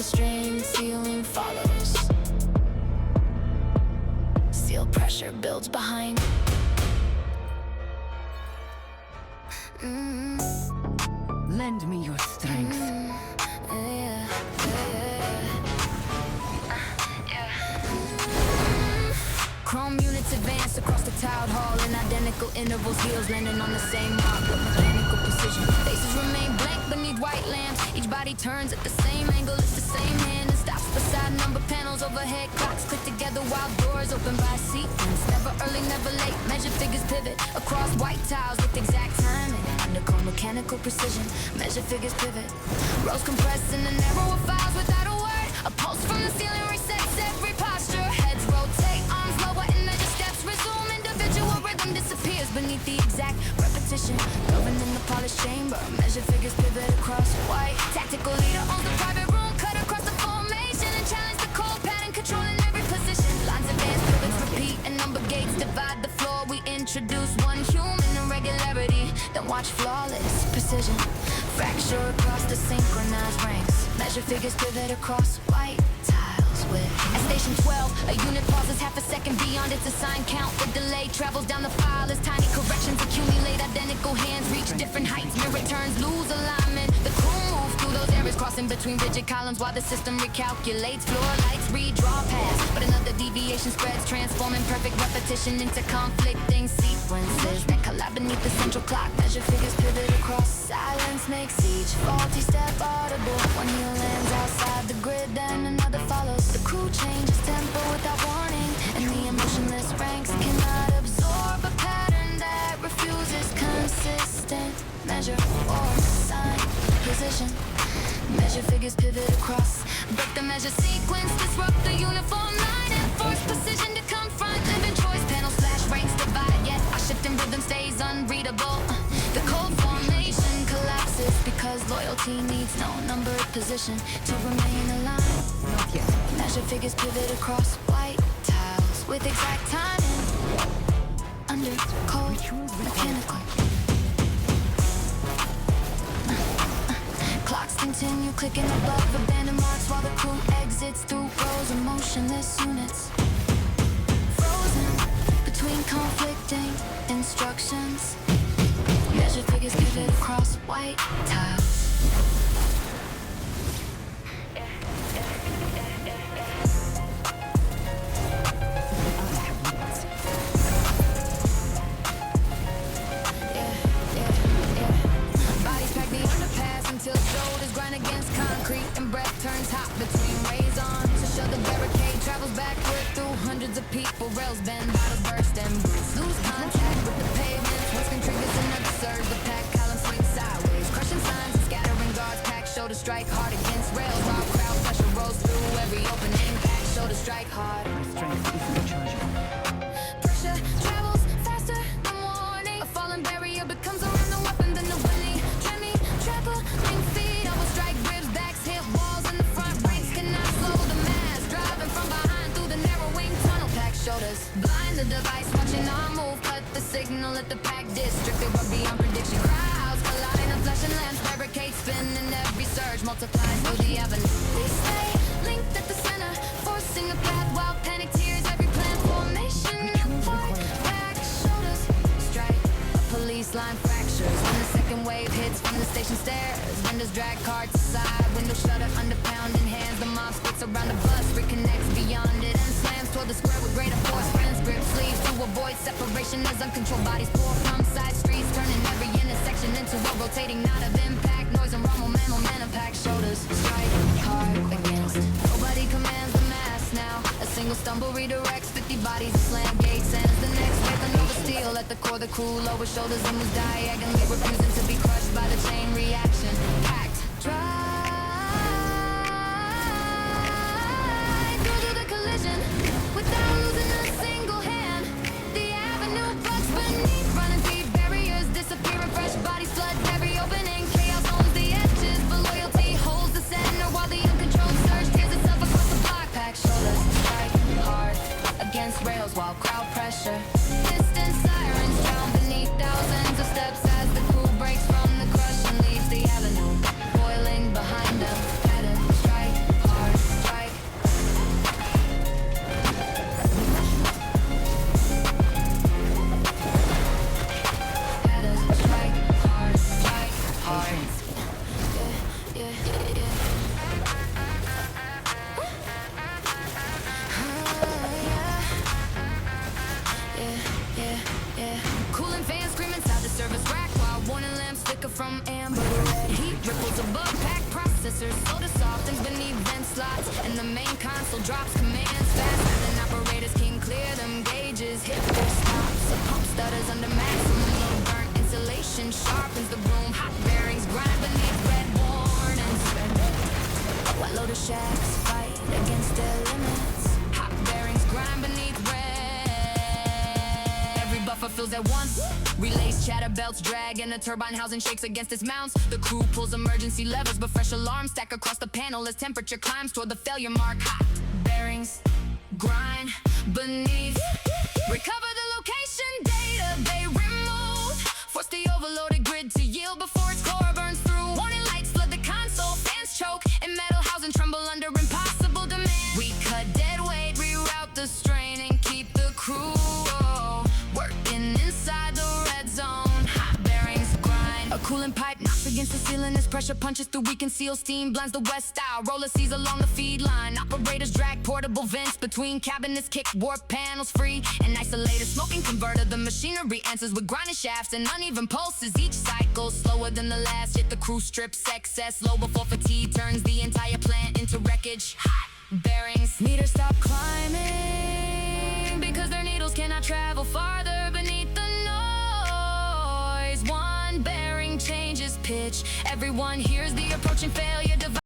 string, ceiling follows. Steel pressure builds behind. Lend me your strength. Chrome units advance across the tiled hall in identical intervals, heels landing on the same mark with mechanical precision. Faces remain blank beneath white lamps. Each body turns at the same angle, it's the same hand and stops beside number panels. Overhead clocks click together while doors open by sequence. Never early, never late, measure figures pivot across white tiles with exact timing. Undergo mechanical precision, measure figures pivot. Rows compressed in the narrower files without a word. A pulse from the ceiling resets every posture. Heads rotate, arms lower and measure steps resume. Individual rhythm disappears beneath the exact repetition. Governed in the polished chamber, measure figures pivot across white. Tactical leader owns the private room, cut across the formation and challenge the cold pattern, controlling every position. Lines advance, pivots repeat, and number gates divide the floor. We introduce one human irregularity, then watch flawless precision. Fracture across the synchronized ranks. Measure figures pivot across white tiles with. At station 12, a unit pauses half a second beyond its assigned count. The delay travels down the file as tiny corrections accumulate. Identical hands reach different heights. Mirror turns, lose alignment. The crew move through those areas, crossing between rigid columns while the system recalculates. Floor lights redraw paths, but another deviation spreads, transforming perfect repetition into conflicting sequences that collide beneath the central clock. Measure figures pivot across. Silence makes each faulty step audible. One heel lands outside the grid, then another follows. The crew changes tempo without warning, and the emotionless ranks cannot absorb a pattern that refuses consistent measure or sign position. Measure figures pivot across, break the measure sequence, disrupt the uniform line, and force precision to confront. Living choice panels flash, ranks divide, yet our shifting rhythm stays unreadable. The cold formation collapses because loyalty needs no numbered position to remain aligned. Not yet. Measure figures pivot across white tiles with exact timing. Under cold mechanical. Clocks continue clicking above abandoned marks while the crew exits through rows of motionless units. Frozen between conflicting instructions. Measure figures pivot across white tiles. Bodies pack the underpass until shoulders grind against concrete and breath turns hot between rays on. To show the barricade travels backward through hundreds of people. Rails bend, bottles burst and lose contact with the pavement. Twisting triggers another surge. The pack column swings sideways, crushing signs and scattering guards. Pack shoulder strike hard against rails while crowd pressure rolls through every opening. Pack shoulder strike hard. Strength is rechargeable. Pressure travels faster than warning. A fallen barrier becomes a random weapon, then the winning. Tremmy, trampling feet, almost strike ribs, backs hit walls, and the front ranks cannot slow the mass. Driving from behind through the narrowing tunnel. Pack shoulders blind the device, watching our move. Cut the signal at the pack district. They were beyond prediction. Crowds colliding, and flashing lamps, barricades spin, and every surge multiplies through the avenue. We stay linked at the center, forcing a path while panic tears every plan formation. Apart, back shoulders strike. A police line fractures when the second wave hits from the station stairs. Vendors drag carts aside, windows shutter under pounding hands. The mob splits around the bus, reconnects beyond it and slams toward the square with greater force. Friends grip sleeves to avoid separation as uncontrolled bodies pour from side streets, turning every intersection into a rotating knot of impact. Noise and rumble, momentum, pack shoulders strike hard against. Nobody commands the mass now. A single stumble redirects 50 bodies. A slam gate sends the next wave. Another steel at the core. The crew lower shoulders and moves diagonally, refusing to be crushed by the chain reaction. Packed dry. Through the collision without losing a single hand. The avenue bucks beneath, running feet barriers disappearing. Fresh bodies flood every opening. Chaos owns the edges, but loyalty holds the center while the uncontrolled surge tears itself across the block. Pack shoulders strike hard against rails while crowd pressure. Distant sirens drown beneath thousands of steps as the crew breaks from the crush and leaves the avenue. bots, and the main console drops commands faster than operators can clear them gauges. Hit their stops, a pump stutters under maximum load. Burnt insulation sharpens the room. Hot bearings grind beneath red warnings. White Lotus shafts fight against their limits. Hot bearings grind beneath red. Every buffer fills at once. Relays, chatter belts drag, and the turbine housing shakes against its mounts. The crew pulls emergency levers, but fresh alarms stack across the panel as temperature climbs toward the failure mark. Hot bearings grind beneath. Recover the location data they remove. Force the overloaded grid to yield before its core burns through. Warning lights flood the console, fans choke, and metal housing tremble under impossible demand. We cut dead weight, reroute the strain, and keep the crew working inside the red zone. Hot bearings grind. A coolant pipe knocks against the ceiling as pressure punches through weakened seal. Steam blinds the west style. Roller seas along the feed line. Operators drag portable vents between cabinets, kick warp panels free. An isolated smoking converter. The machinery answers with grinding shafts and uneven pulses. Each cycle slower than the last. Yet the crew strips excess low before fatigue turns the entire plant into wreckage. Hot bearings. Meters stop climbing because their needles cannot travel farther beneath the noise. One bearing changes pitch. Everyone hears the approaching failure device.